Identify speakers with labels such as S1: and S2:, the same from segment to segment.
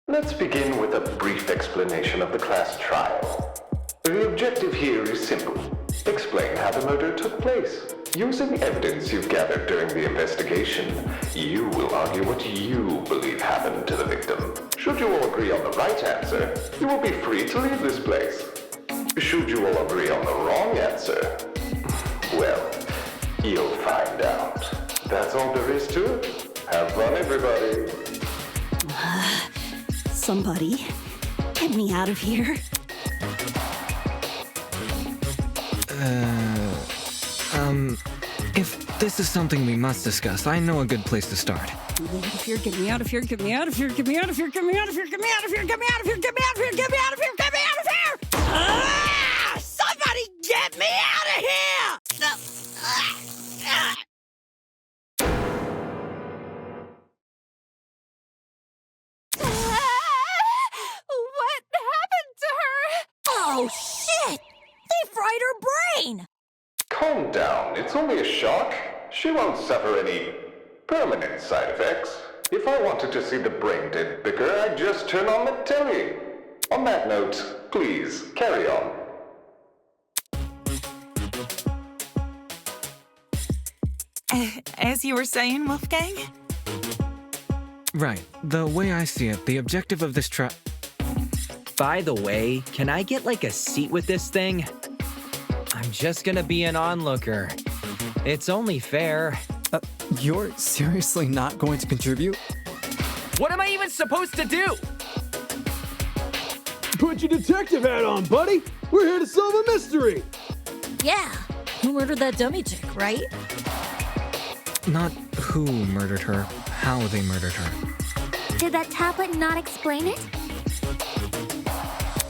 S1: Let's begin with a brief explanation of the class trial. The objective here is simple. Explain how the murder took place. Using evidence you've gathered during the investigation, you will argue what you believe happened to the victim. Should you all agree on the right answer, you will be free to leave this place. Should you all agree on the wrong answer, well, you'll find out. That's all there is to it. Have fun, everybody.
S2: Somebody, get me out of here.
S3: If this is something we must discuss, I know a good place to start.
S2: Get me out of here, get me out of here, get me out of here, get me out of here, get me out of here, get me out of here, get me out of here, get me out of here, get me out of here, get me out of here! Somebody get me out of here!
S4: What happened to her?
S2: Oh, shit! They fried her brain!
S1: Calm down, it's only a shock. She won't suffer any permanent side effects. If I wanted to see the brain dead bicker, I'd just turn on the telly. On that note, please, carry on.
S4: As you were saying, Wolfgang?
S3: Right. The way I see it, the objective of this trial...
S5: By the way, can I get like a seat with this thing? I'm just gonna be an onlooker. It's only fair.
S6: You're seriously not going to contribute?
S5: What am I even supposed to do?
S7: Put your detective hat on, buddy! We're here to solve a mystery!
S2: Yeah, who murdered that dummy chick, right?
S3: Not who murdered her, how they murdered her.
S8: Did that tablet not explain it?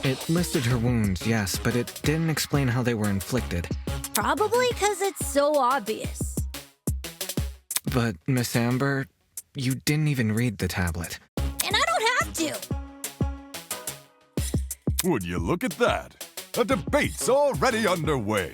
S3: It listed her wounds, yes, but it didn't explain how they were inflicted.
S2: Probably because it's so obvious.
S3: But, Miss Amber, you didn't even read the tablet.
S2: And I don't have to!
S9: Would you look at that? A debate's already underway.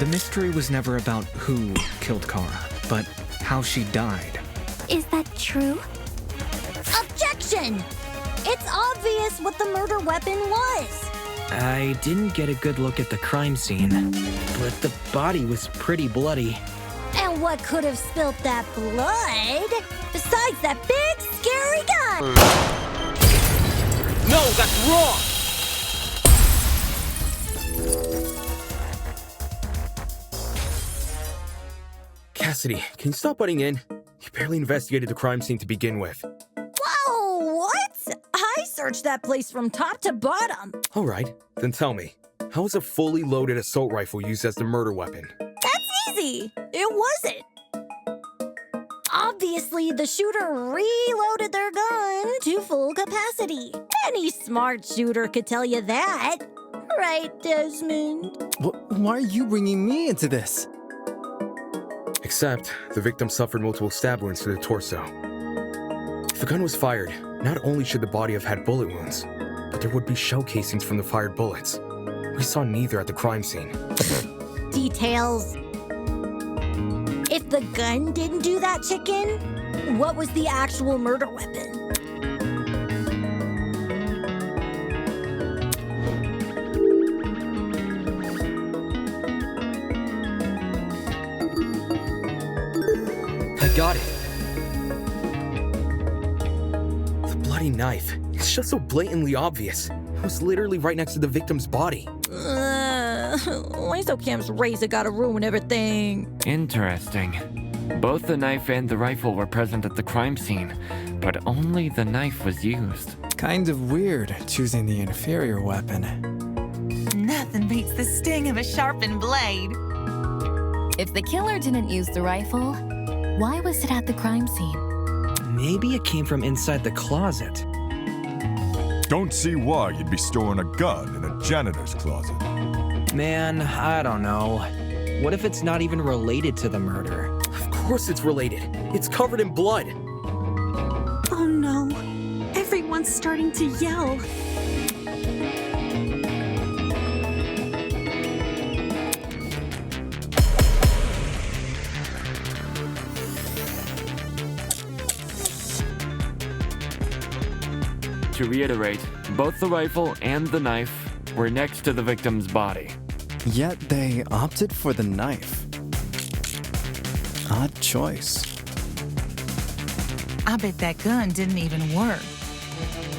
S3: The mystery was never about who killed Kara, but how she died.
S8: Is that true?
S2: Objection! It's obvious what the murder weapon was.
S5: I didn't get a good look at the crime scene, but the body was pretty bloody.
S2: And what could have spilt that blood? Besides that big, scary gun!
S5: No, that's wrong!
S7: Cassidy, can you stop butting in? You barely investigated the crime scene to begin with.
S2: Whoa, what? I searched that place from top to bottom.
S7: All right, then tell me, how was a fully loaded assault rifle used as the murder weapon?
S2: That's easy. It wasn't. Obviously, the shooter reloaded their gun to full capacity. Any smart shooter could tell you that. Right, Desmond?
S6: Why are you bringing me into this?
S7: Except, the victim suffered multiple stab wounds to the torso. If a gun was fired, not only should the body have had bullet wounds, but there would be shell casings from the fired bullets. We saw neither at the crime scene.
S10: Details. If the gun didn't do that, chicken, what was the actual murder weapon?
S5: I got it.
S7: The bloody knife. It's just so blatantly obvious. It was literally right next to the victim's body.
S10: Why so Cam's razor gotta ruin everything?
S11: Interesting. Both the knife and the rifle were present at the crime scene, but only the knife was used.
S6: Kind of weird choosing the inferior weapon.
S4: Nothing beats the sting of a sharpened blade.
S12: If the killer didn't use the rifle, why was it at the crime scene?
S5: Maybe it came from inside the closet.
S9: Don't see why you'd be storing a gun in a janitor's closet.
S5: Man, I don't know. What if it's not even related to the murder?
S7: Of course it's related. It's covered in blood.
S2: Oh no. Everyone's starting to yell.
S11: To reiterate, both the rifle and the knife were next to the victim's body.
S6: Yet they opted for the knife. Odd choice.
S4: I bet that gun didn't even work.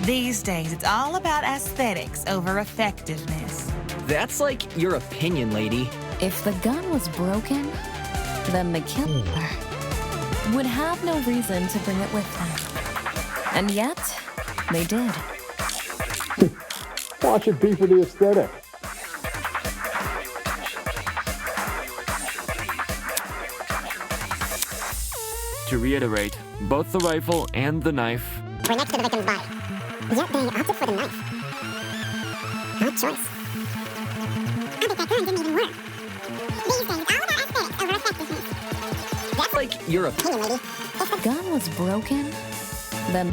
S4: These days, it's all about aesthetics over effectiveness.
S5: That's like your opinion, lady.
S12: If the gun was broken, then the killer would have no reason to bring it with them. And yet, they did.
S13: Watch it be for the aesthetic.
S11: To reiterate, both the rifle and the knife
S10: were next to the victim's body. Yet they opted for the knife. Odd choice. I bet that gun didn't even work. These days, all about aesthetics over effectiveness. That's
S5: like your
S10: opinion, lady.
S12: If the gun was broken, then...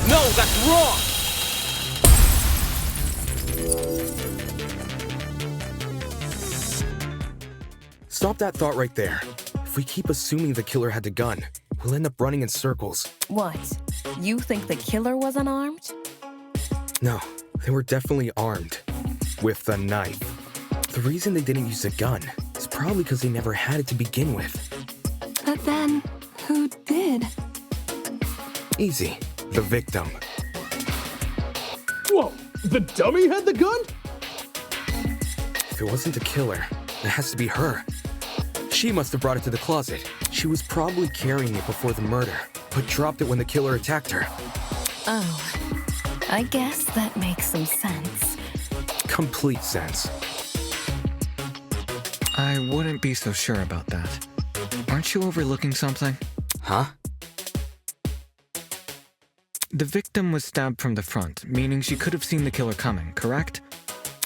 S7: No, that's wrong! Stop that thought right there. If we keep assuming the killer had the gun, we'll end up running in circles.
S12: What? You think the killer was unarmed?
S7: No, they were definitely armed. With the knife. The reason they didn't use a gun is probably because they never had it to begin with.
S4: But then, who did?
S7: Easy. The victim.
S13: Whoa! The dummy had the gun?
S7: If it wasn't the killer, it has to be her. She must have brought it to the closet. She was probably carrying it before the murder, but dropped it when the killer attacked her.
S12: Oh, I guess that makes some sense.
S7: Complete sense.
S3: I wouldn't be so sure about that. Aren't you overlooking something?
S7: Huh?
S3: The victim was stabbed from the front, meaning she could have seen the killer coming, correct?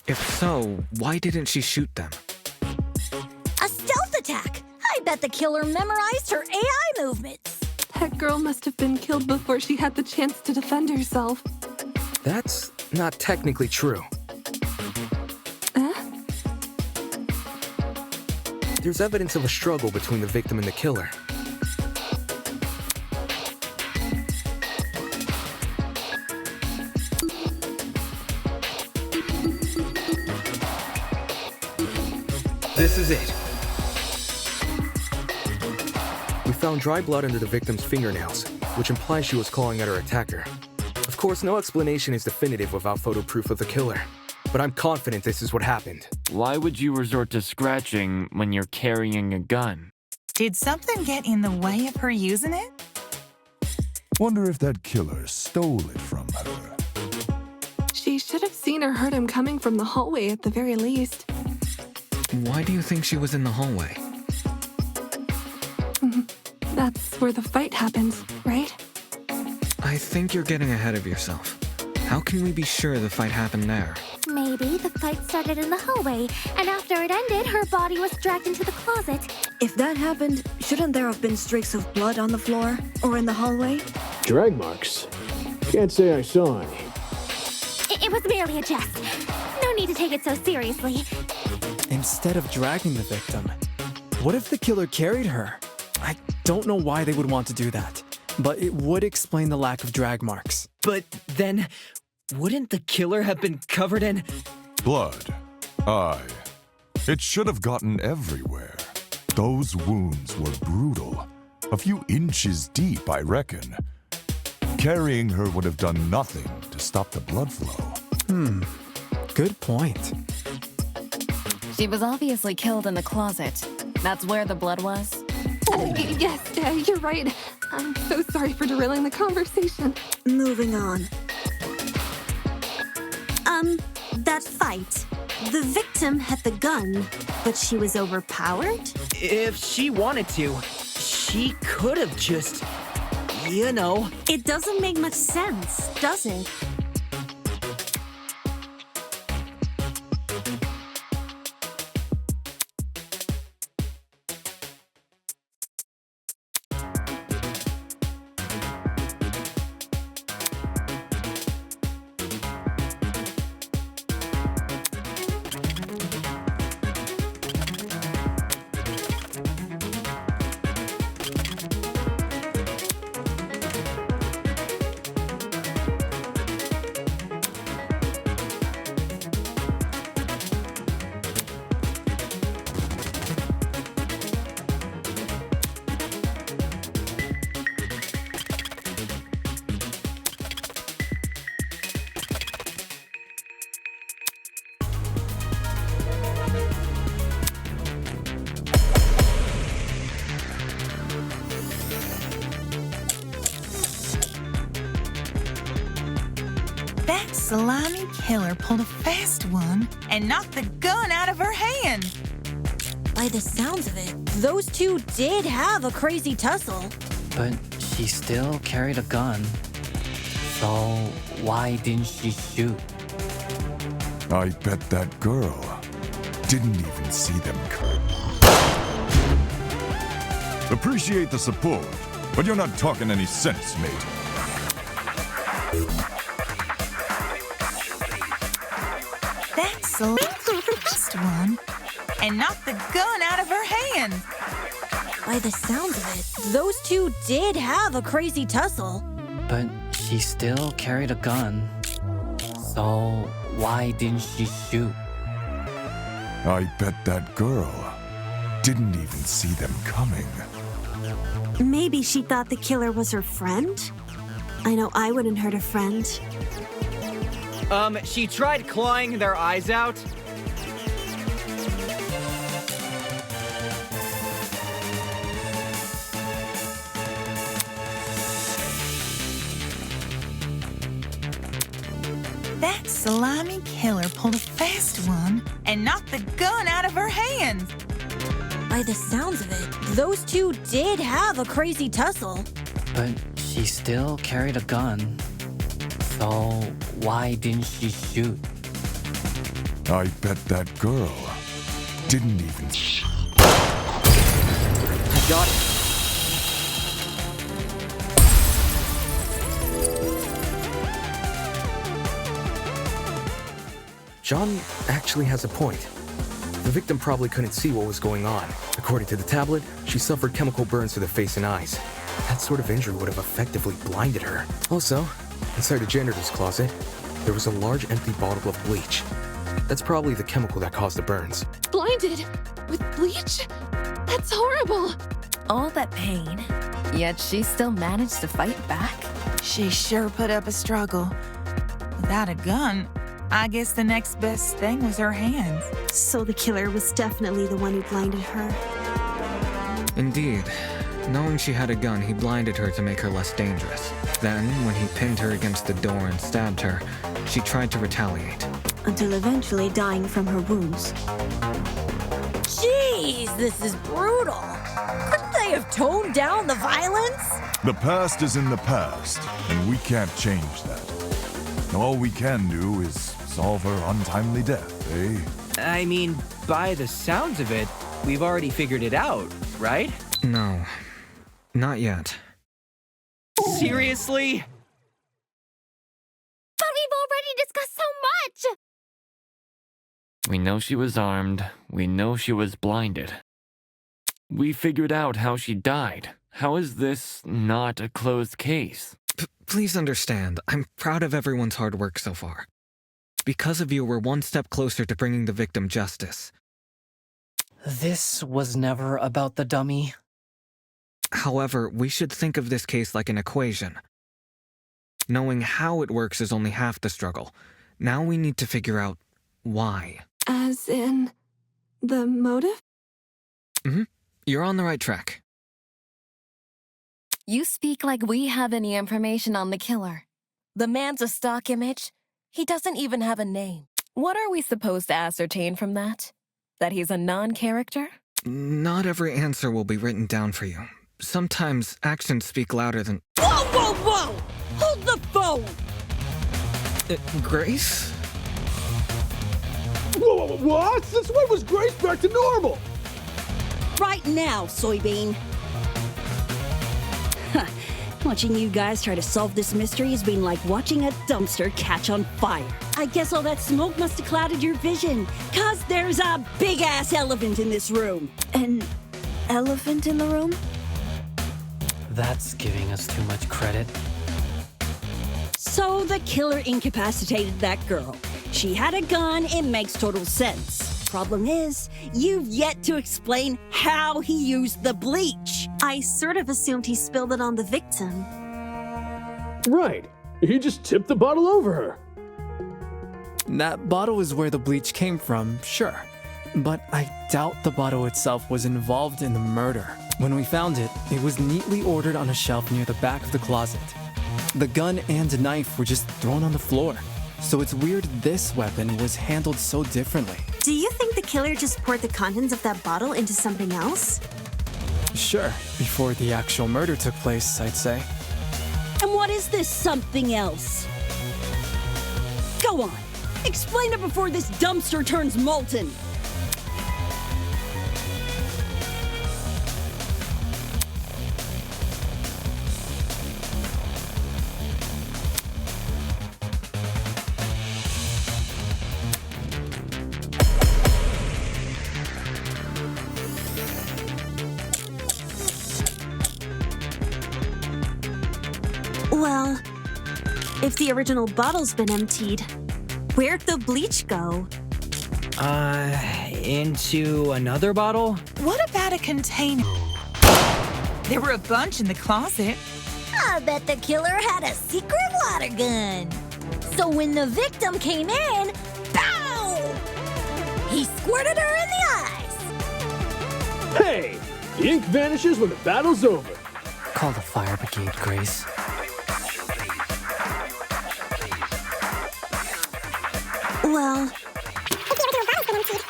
S3: If so, why didn't she shoot them?
S10: A stealth attack! I bet the killer memorized her AI movements.
S4: That girl must have been killed before she had the chance to defend herself.
S7: That's not technically true. There's evidence of a struggle between the victim and the killer. This is it. We found dry blood under the victim's fingernails, which implies she was clawing at her attacker. Of course, no explanation is definitive without photo proof of the killer, but I'm confident this is what happened.
S11: Why would you resort to scratching when you're carrying a gun?
S4: Did something get in the way of her using it?
S9: Wonder if that killer stole it from her.
S4: She should have seen or heard him coming from the hallway at the very least.
S3: Why do you think she was in the hallway?
S4: That's where the fight happened, right?
S3: I think you're getting ahead of yourself. How can we be sure the fight happened there?
S8: Maybe the fight started in the hallway, and after it ended, her body was dragged into the closet.
S2: If that happened, shouldn't there have been streaks of blood on the floor or in the hallway?
S13: Drag marks? Can't say I saw any.
S8: It was merely a jest. No need to take it so seriously.
S6: Instead of dragging the victim, what if the killer carried her? I don't know why they would want to do that, but it would explain the lack of drag marks.
S5: But then, wouldn't the killer have been covered in...
S9: Blood. Aye. It should have gotten everywhere. Those wounds were brutal. A few inches deep, I reckon. Carrying her would have done nothing to stop the blood flow.
S6: Good point.
S12: She was obviously killed in the closet. That's where the blood was.
S14: Yes, you're right. I'm so sorry for derailing the conversation.
S15: Moving on. That fight. The victim had the gun, but she was overpowered?
S5: If she wanted to, she could have just... You know.
S15: It doesn't make much sense, does it?
S4: That slimy killer pulled a fast one and knocked the gun out of her hand.
S15: By the sounds of it, those two did have a crazy tussle.
S11: But she still carried a gun. So why didn't she shoot?
S9: I bet that girl didn't even see them come. Appreciate the support, but you're not talking any sense, mate.
S4: That fast one and knocked the gun out of her hand.
S15: By the sounds of it, those two did have a crazy tussle.
S11: But she still carried a gun. So why didn't she shoot?
S9: I bet that girl didn't even see them coming.
S15: Maybe she thought the killer was her friend? I know I wouldn't hurt a friend.
S5: She tried clawing their eyes out.
S4: That slimy killer pulled a fast one and knocked the gun out of her hand.
S15: By the sounds of it, those two did have a crazy tussle.
S11: But she still carried a gun. So why didn't she shoot?
S9: I bet that girl didn't even...
S5: I got it.
S7: John actually has a point. The victim probably couldn't see what was going on. According to the tablet, she suffered chemical burns to the face and eyes. That sort of injury would have effectively blinded her. Also, inside the janitor's closet, there was a large empty bottle of bleach. That's probably the chemical that caused the burns.
S14: Blinded? With bleach? That's horrible!
S12: All that pain, yet she still managed to fight back.
S4: She sure put up a struggle. Without a gun, I guess the next best thing was her hands.
S15: So the killer was definitely the one who blinded her.
S3: Indeed. Knowing she had a gun, he blinded her to make her less dangerous. Then, when he pinned her against the door and stabbed her, she tried to retaliate.
S15: Until eventually dying from her wounds. Jeez, this is brutal. Couldn't they have toned down the violence?
S9: The past is in the past, and we can't change that. All we can do is solve her untimely death, eh?
S5: I mean, by the sounds of it, we've already figured it out, right?
S3: No. Not yet.
S5: Seriously?
S11: We know she was armed. We know she was blinded. We figured out how she died. How is this not a closed case?
S3: Please understand, I'm proud of everyone's hard work so far. Because of you, we're one step closer to bringing the victim justice.
S16: This was never about the dummy.
S3: However, we should think of this case like an equation. Knowing how it works is only half the struggle. Now we need to figure out why.
S14: As in, the motive?
S3: You're on the right track.
S12: You speak like we have any information on the killer. The man's a stock image. He doesn't even have a name. What are we supposed to ascertain from that? That he's a non-character?
S3: Not every answer will be written down for you. Sometimes actions speak louder than...
S2: Whoa, whoa, whoa! Hold the phone!
S3: Grace?
S13: Whoa, what? Since when was Grace back to normal?
S2: Right now, soybean. Watching you guys try to solve this mystery has been like watching a dumpster catch on fire. I guess all that smoke must have clouded your vision, 'cause there's a big-ass elephant in this room.
S15: An elephant in the room?
S16: That's giving us too much credit.
S2: So the killer incapacitated that girl. She had a gun, it makes total sense. Problem is, you've yet to explain how he used the bleach.
S15: I sort of assumed he spilled it on the victim.
S13: Right. He just tipped the bottle over her.
S6: That bottle is where the bleach came from, sure. But I doubt the bottle itself was involved in the murder. When we found it, it was neatly ordered on a shelf near the back of the closet. The gun and knife were just thrown on the floor. So it's weird this weapon was handled so differently.
S15: Do you think the killer just poured the contents of that bottle into something else?
S6: Sure, before the actual murder took place, I'd say.
S2: And what is this something else? Go on, explain it before this dumpster turns molten.
S15: Well, if the original bottle's been emptied, where'd the bleach go?
S5: Into another bottle?
S4: What about a container? There were a bunch in the closet.
S17: I bet the killer had a secret water gun. So when the victim came in, pow! He squirted her in the eyes.
S13: Hey! The ink vanishes when the battle's over.
S16: Call the fire brigade, Grace.
S15: Well,
S10: If the original bottle's been emptied,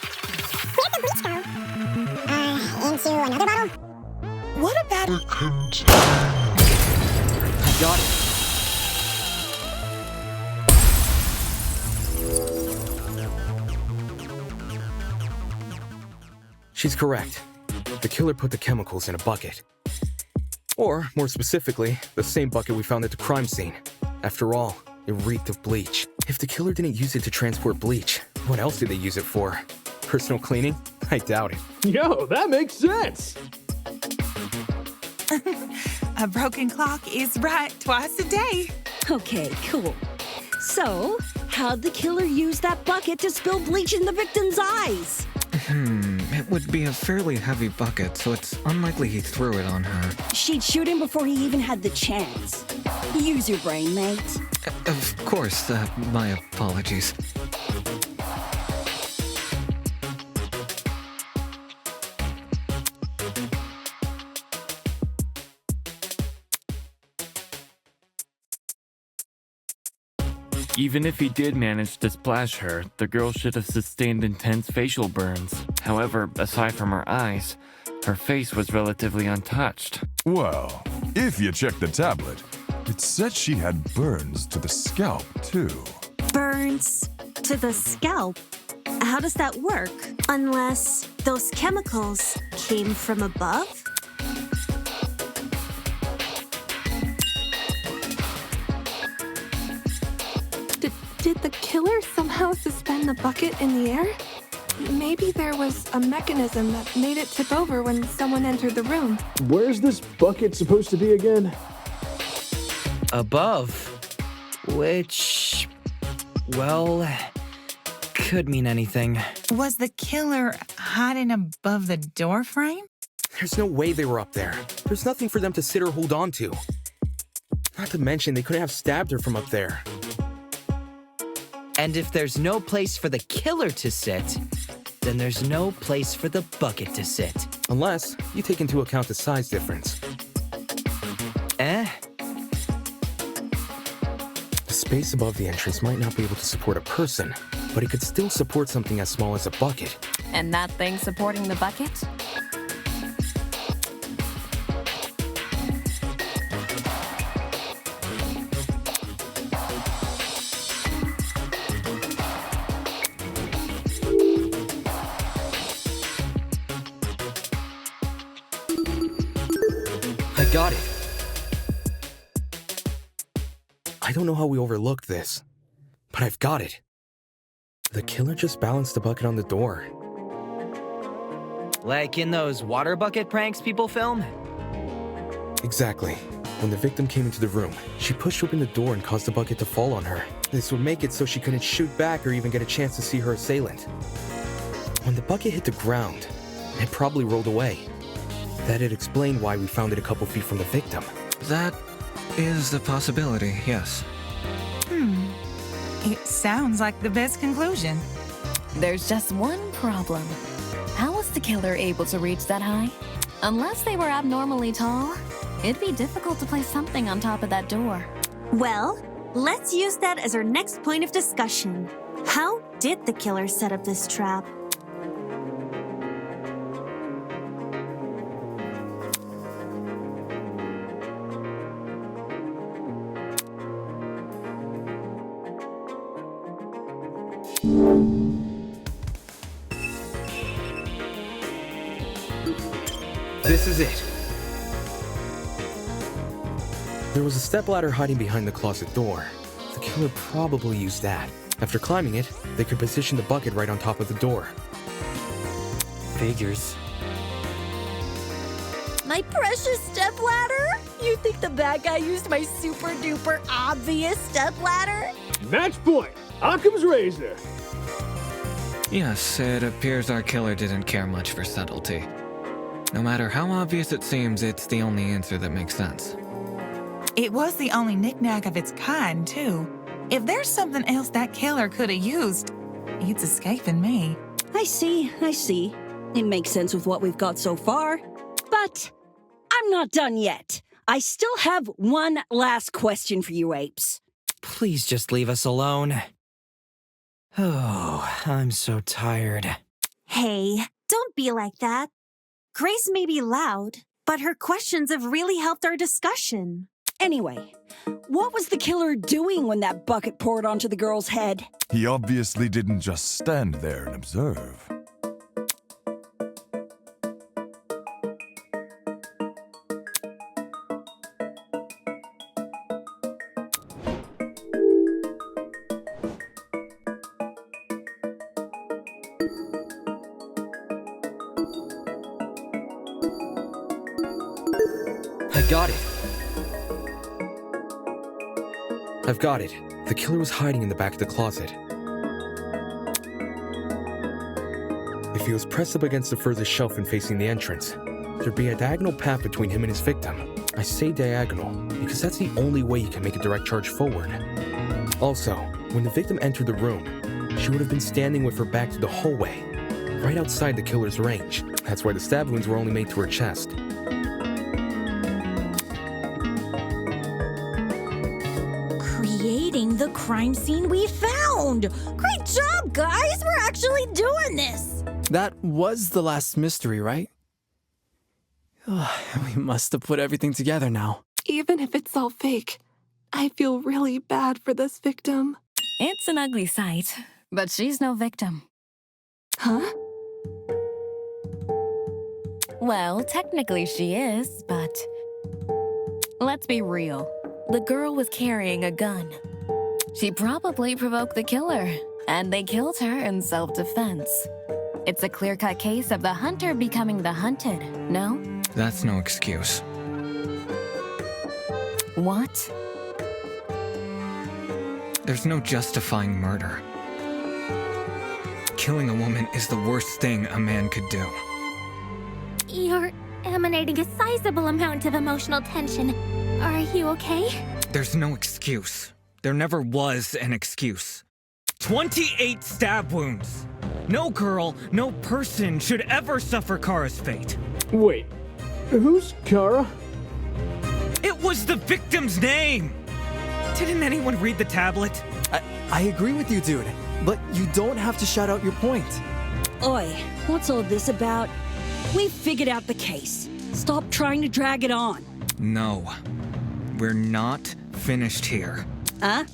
S10: where'd the bleach go? Into another bottle?
S4: What about
S5: I got it.
S7: She's correct. The killer put the chemicals in a bucket. Or, more specifically, the same bucket we found at the crime scene. After all, it reeked of bleach. If the killer didn't use it to transport bleach, what else did they use it for? Personal cleaning? I doubt it.
S13: Yo, that makes sense.
S4: a broken clock is right twice a day?
S2: Okay, cool. So, how'd the killer use that bucket to spill bleach in the victim's eyes?
S3: It would be a fairly heavy bucket, so it's unlikely he threw it on her.
S2: She'd shoot him before he even had the chance. Use your brain, mate.
S3: Of course, my apologies.
S11: Even if he did manage to splash her, the girl should have sustained intense facial burns. However, aside from her eyes, her face was relatively untouched.
S9: Well, if you check the tablet, it said she had burns to the scalp, too.
S15: Burns to the scalp? How does that work? Unless those chemicals came from above?
S14: Did the killer somehow suspend the bucket in the air? Maybe there was a mechanism that made it tip over when someone entered the room.
S13: Where's this bucket supposed to be again?
S5: Above. Which, well, could mean anything.
S4: Was the killer hiding above the door frame?
S7: There's no way they were up there. There's nothing for them to sit or hold on to. Not to mention, they couldn't have stabbed her from up there.
S5: And if there's no place for the killer to sit, then there's no place for the bucket to sit.
S7: Unless you take into account the size difference.
S5: Eh?
S7: The space above the entrance might not be able to support a person, but it could still support something as small as a bucket.
S12: And that thing supporting the bucket?
S7: I got it. I don't know how we overlooked this, but I've got it. The killer just balanced the bucket on the door.
S5: Like in those water bucket pranks people film?
S7: Exactly. When the victim came into the room, she pushed open the door and caused the bucket to fall on her. This would make it so she couldn't shoot back or even get a chance to see her assailant. When the bucket hit the ground, it probably rolled away. That'd explain why we found it a couple feet from the victim.
S3: That is a possibility, yes.
S4: It sounds like the best conclusion.
S12: There's just one problem. How was the killer able to reach that high? Unless they were abnormally tall, it'd be difficult to place something on top of that door.
S15: Well, let's use that as our next point of discussion. How did the killer set up this trap?
S7: This is it. There was a stepladder hiding behind the closet door. The killer probably used that. After climbing it, they could position the bucket right on top of the door.
S16: Figures.
S17: My precious stepladder? You think the bad guy used my super duper obvious stepladder?
S13: Match point! Occam's razor!
S3: Yes, it appears our killer didn't care much for subtlety. No matter how obvious it seems, it's the only answer that makes sense.
S4: It was the only knickknack of its kind, too. If there's something else that killer could have used, it's escaping me.
S2: I see. It makes sense with what we've got so far. But I'm not done yet. I still have one last question for you apes.
S5: Please just leave us alone. Oh, I'm so tired.
S15: Hey, don't be like that. Grace may be loud, but her questions have really helped our discussion.
S2: Anyway, what was the killer doing when that bucket poured onto the girl's head?
S9: He obviously didn't just stand there and observe.
S7: I got it. I've got it. The killer was hiding in the back of the closet. If he was pressed up against the furthest shelf and facing the entrance, there'd be a diagonal path between him and his victim. I say diagonal because that's the only way you can make a direct charge forward. Also, when the victim entered the room, she would have been standing with her back to the hallway, right outside the killer's range. That's why the stab wounds were only made to her chest.
S17: Creating the crime scene we found! Great job, guys! We're actually doing this!
S6: That was the last mystery, right? We must have put everything together now.
S14: Even if it's all fake, I feel really bad for this victim.
S12: It's an ugly sight, but she's no victim.
S14: Huh?
S12: Well, technically she is, but let's be real. The girl was carrying a gun. She probably provoked the killer, and they killed her in self-defense. It's a clear-cut case of the hunter becoming the hunted, no?
S3: That's no excuse.
S12: What?
S3: There's no justifying murder. Killing a woman is the worst thing a man could do.
S8: You're emanating a sizable amount of emotional tension. Are you okay?
S3: There's no excuse. There never was an excuse. 28 stab wounds! No girl, no person should ever suffer Kara's fate.
S13: Wait, who's Kara?
S3: It was the victim's name! Didn't anyone read the tablet?
S6: I agree with you, dude, but you don't have to shout out your point.
S2: Oi, what's all this about? We figured out the case. Stop trying to drag it on.
S3: No. We're not finished here.
S2: Huh?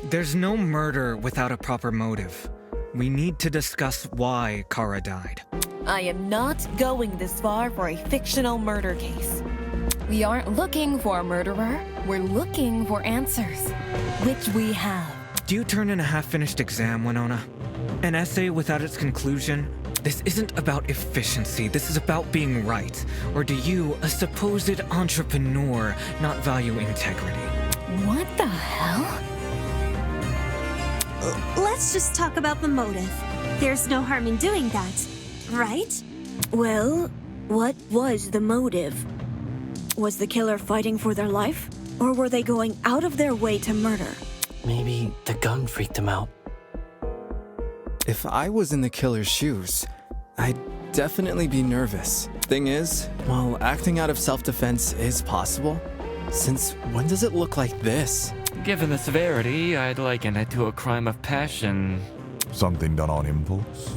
S3: There's no murder without a proper motive. We need to discuss why Kara died.
S12: I am not going this far for a fictional murder case. We aren't looking for a murderer. We're looking for answers, which we have.
S3: Do you turn in a half-finished exam, Winona? An essay without its conclusion? This isn't about efficiency, this is about being right. Or do you, a supposed entrepreneur, not value integrity?
S12: What the hell?
S15: Let's just talk about the motive. There's no harm in doing that, right?
S18: Well, what was the motive? Was the killer fighting for their life? Or were they going out of their way to murder?
S16: Maybe the gun freaked him out.
S6: If I was in the killer's shoes, I'd definitely be nervous. Thing is, while acting out of self-defense is possible, since when does it look like this?
S11: Given the severity, I'd liken it to a crime of passion.
S9: Something done on impulse?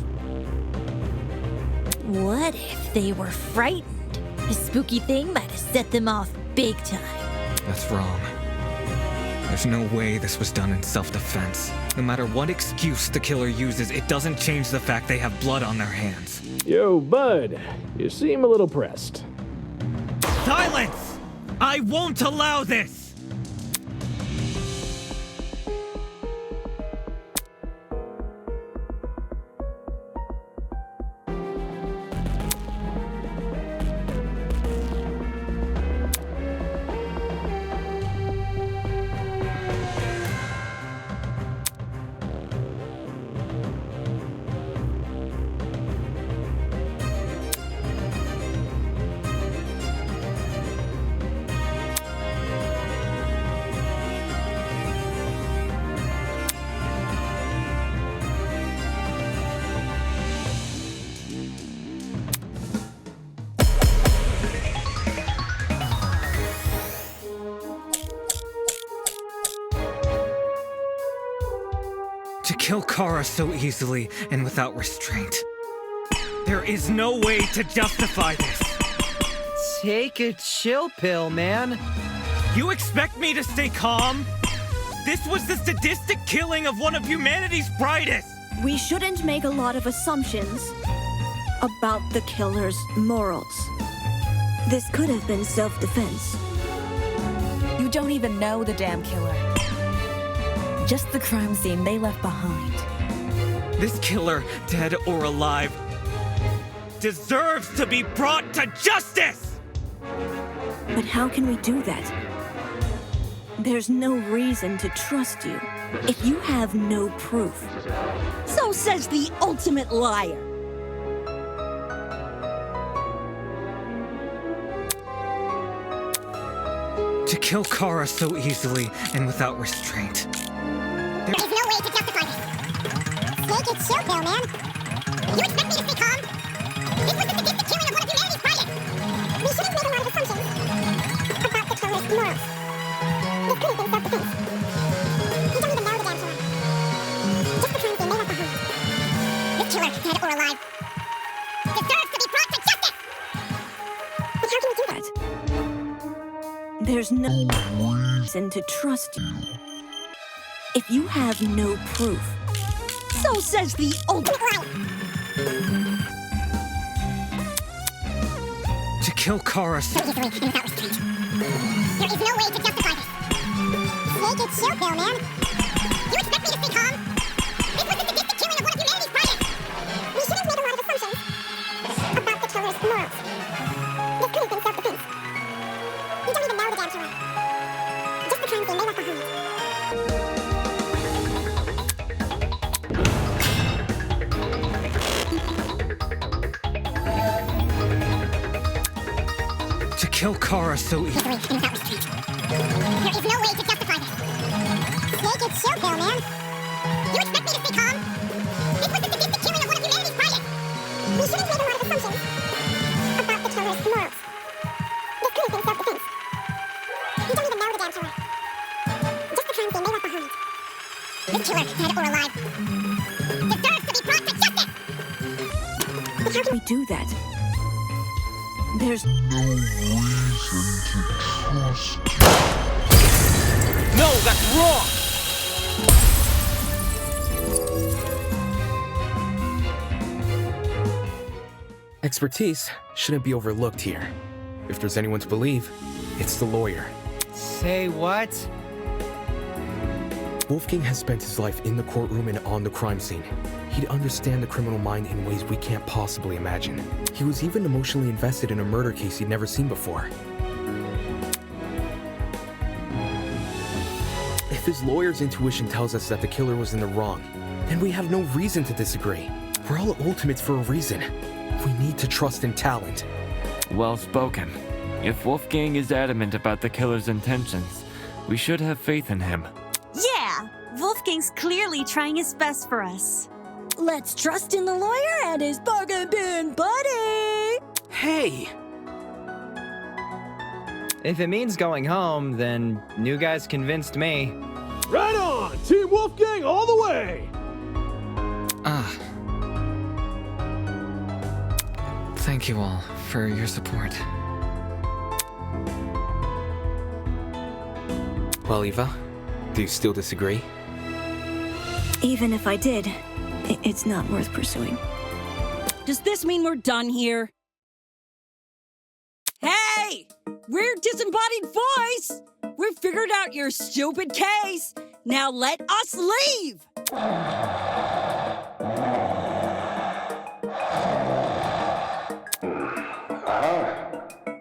S17: What if they were frightened? A spooky thing might have set them off big time.
S3: That's wrong. There's no way this was done in self-defense. No matter what excuse the killer uses, it doesn't change the fact they have blood on their hands.
S13: Yo, bud, you seem a little pressed.
S3: Silence! I won't allow this! To kill Kara so easily and without restraint. There is no way to justify this.
S5: Take a chill pill, man.
S3: You expect me to stay calm? This was the sadistic killing of one of humanity's brightest.
S18: We shouldn't make a lot of assumptions about the killer's morals. This could have been self-defense.
S12: You don't even know the damn killer. Just the crime scene they left behind.
S3: This killer, dead or alive, deserves to be brought to justice!
S18: But how can we do that? There's no reason to trust you if you have no proof.
S2: So says the ultimate liar.
S3: To kill Kara so easily and without restraint.
S10: There is no way to justify this. Take it chill pill, man. You expect me to stay calm? This was the sadistic killing of one of humanity's brightest. We shouldn't make a lot of assumptions about the killer's morals. This could have been self-defense. You don't even know the damn killer. Just the crime scene they left behind. This killer, dead or alive, deserves to be brought to justice! But how can we do that?
S18: There's no reason to trust you if you have no proof.
S2: So says the ultimate liar.
S3: To kill Kara so
S10: easily and without restraint. There is no way to justify this. Take it chill pill, man. You expect me to stay calm? This was the sadistic killing of one of
S3: kill Kara so easily.
S10: There is no way to justify this. Take it chill, Bill, man. You expect me to stay calm? This was the sadistic killing of one of humanity's finest. We shouldn't make a lot of assumptions about the killer's morals. This could have been self-defense. You don't even know the damn killer. Just the crimes they made up behind. This killer, dead or alive, deserves to be brought to justice!
S18: But how can we do that? There's no reason to trust.
S3: No, that's wrong!
S7: Expertise shouldn't be overlooked here. If there's anyone to believe, it's the lawyer.
S5: Say what?
S7: Wolfgang has spent his life in the courtroom and on the crime scene. He'd understand the criminal mind in ways we can't possibly imagine. He was even emotionally invested in a murder case he'd never seen before. If his lawyer's intuition tells us that the killer was in the wrong, then we have no reason to disagree. We're all ultimates for a reason. We need to trust in talent.
S11: Well spoken. If Wolfgang is adamant about the killer's intentions, we should have faith in him.
S15: Yeah, Wolfgang's clearly trying his best for us.
S17: Let's trust in the lawyer and his bargain bin buddy!
S7: Hey!
S5: If it means going home, then new guy's convinced me.
S13: Right on! Team Wolfgang all the way!
S3: Thank you all for your support.
S7: Well, Eva, do you still disagree?
S18: Even if I did, it's not worth pursuing.
S2: Does this mean we're done here? Hey! We're Disembodied Voice! We've figured out your stupid case! Now let us leave!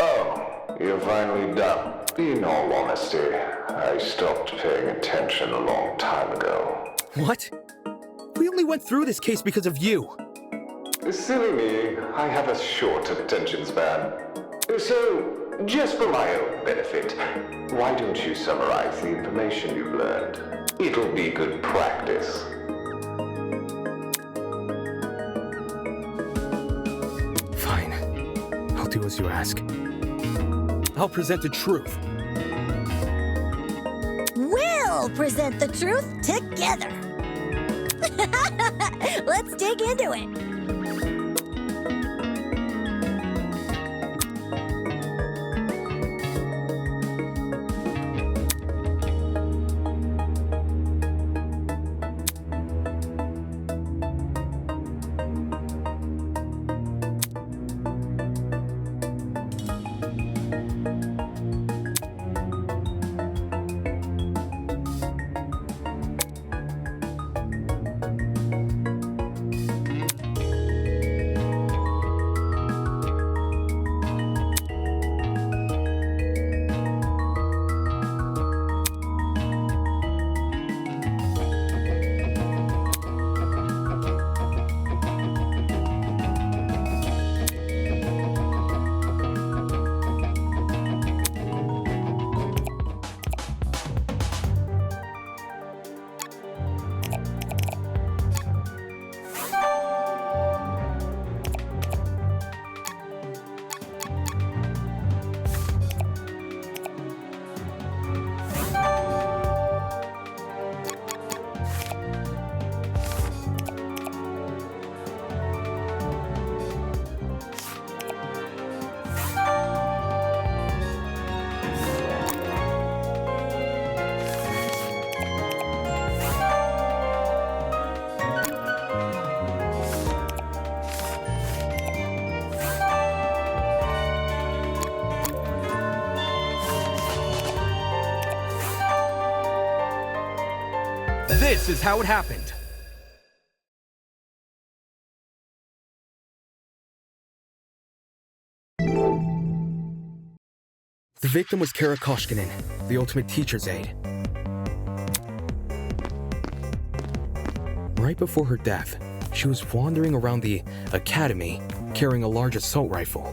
S1: Oh, you're finally done. In all honesty, I stopped paying attention a long time ago.
S7: What? We only went through this case because of you.
S1: Silly me, I have a short attention span. So, just for my own benefit, why don't you summarize the information you've learned? It'll be good practice.
S7: Fine. I'll do as you ask. I'll present the truth.
S17: We'll present the truth together. Let's dig into it.
S7: This is how it happened. The victim was Kara Koshkinen, the ultimate teacher's aide. Right before her death, she was wandering around the academy carrying a large assault rifle.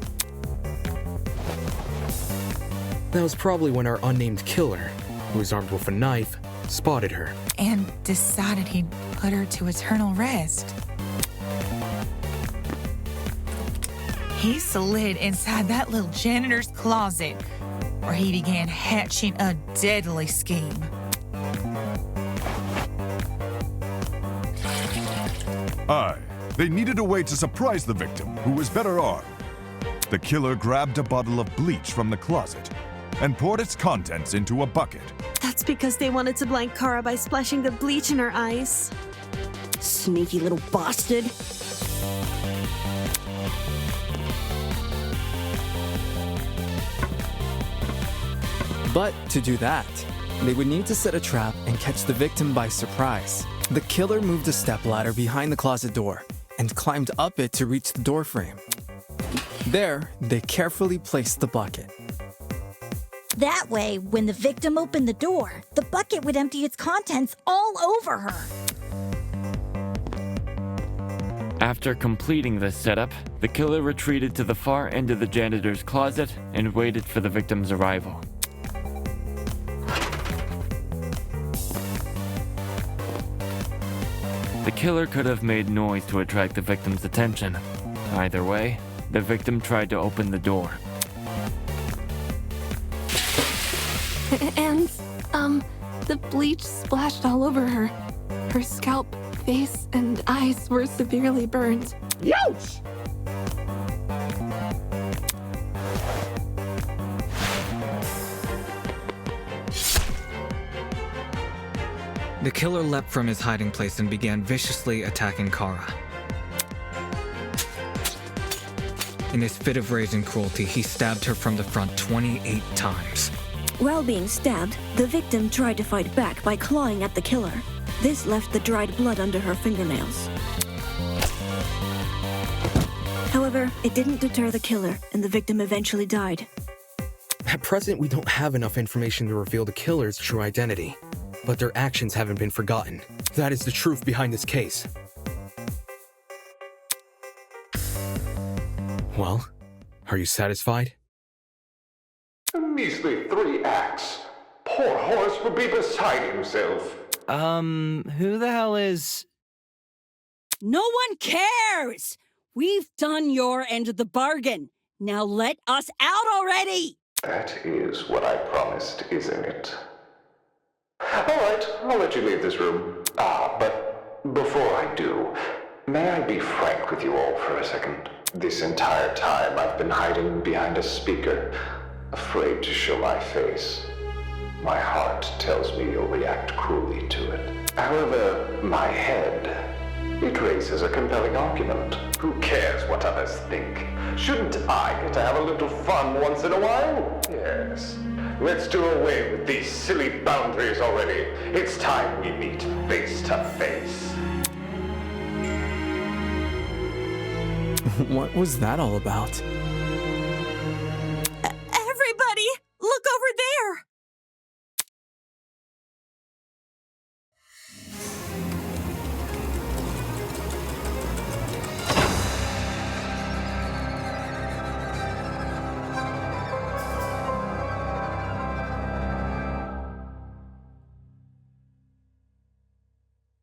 S7: That was probably when our unnamed killer, who was armed with a knife, spotted her.
S4: And decided he'd put her to eternal rest. He slid inside that little janitor's closet, where he began hatching a deadly scheme.
S9: Aye, they needed a way to surprise the victim, who was better armed. The killer grabbed a bottle of bleach from the closet and poured its contents into a bucket.
S15: That's because they wanted to blind Kara by splashing the bleach in her eyes.
S18: Sneaky little bastard.
S6: But to do that, they would need to set a trap and catch the victim by surprise. The killer moved a stepladder behind the closet door and climbed up it to reach the door frame. There, they carefully placed the bucket.
S17: That way, when the victim opened the door, the bucket would empty its contents all over her.
S11: After completing this setup, the killer retreated to the far end of the janitor's closet and waited for the victim's arrival. The killer could have made noise to attract the victim's attention. Either way, the victim tried to open the door.
S14: And, the bleach splashed all over her. Her scalp, face, and eyes were severely burned.
S13: Youch!
S3: The killer leapt from his hiding place and began viciously attacking Kara. In his fit of rage and cruelty, he stabbed her from the front 28 times.
S18: While being stabbed, the victim tried to fight back by clawing at the killer. This left the dried blood under her fingernails. However, it didn't deter the killer, and the victim eventually died.
S7: At present, we don't have enough information to reveal the killer's true identity, but their actions haven't been forgotten. That is the truth behind this case. Well, are you satisfied?
S1: A measly 3 acts. Poor Horace would be beside himself.
S5: Who the hell is...
S2: No one cares! We've done your end of the bargain. Now let us out already!
S1: That is what I promised, isn't it? All right, I'll let you leave this room. But before I do, may I be frank with you all for a second? This entire time I've been hiding behind a speaker, afraid to show my face. My heart tells me you'll react cruelly to it. However, my head, it raises a compelling argument. Who cares what others think? Shouldn't I get to have a little fun once in a while? Yes. Let's do away with these silly boundaries already. It's time we meet face to face.
S6: What was that all about?
S15: Everybody, look over there!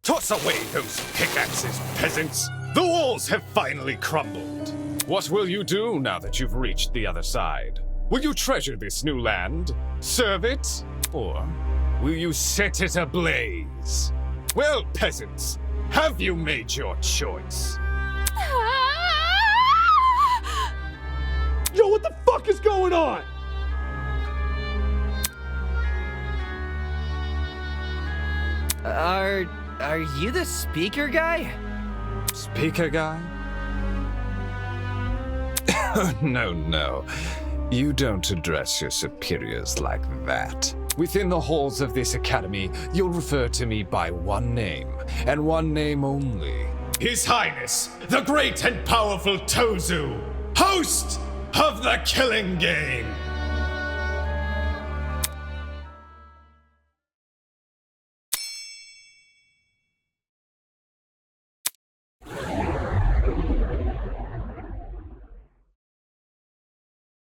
S19: Toss away those pickaxes, peasants! The walls have finally crumbled. What will you do now that you've reached the other side? Will you treasure this new land? Serve it? Or will you set it ablaze? Well, peasants, have you made your choice?
S13: Yo, what the fuck is going on?
S5: Are you the speaker guy?
S19: Speaker guy? No. You don't address your superiors like that. Within the halls of this academy, you'll refer to me by one name, and one name only. His Highness, the great and powerful Tozu, host of the Killing Game!